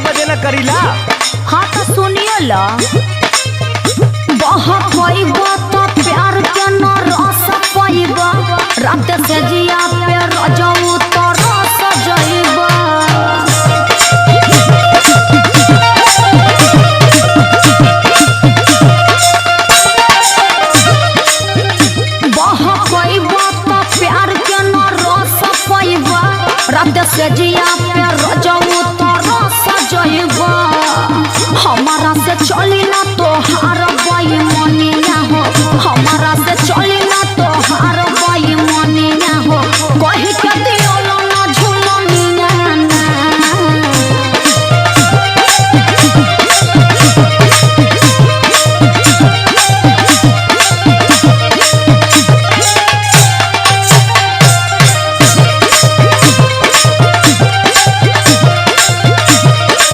सीटी बजेला करीला। हाँ तो सुनियो ला बहुत पाइबा तो प्यार के न रस पाइबा रात से जिया पे रजऊ तो रस जाइबा बहुत पाइबा तो प्यार के न रस पाइबा रात से जिया पे रजऊ तो रस जाइबा हमारा से चली ना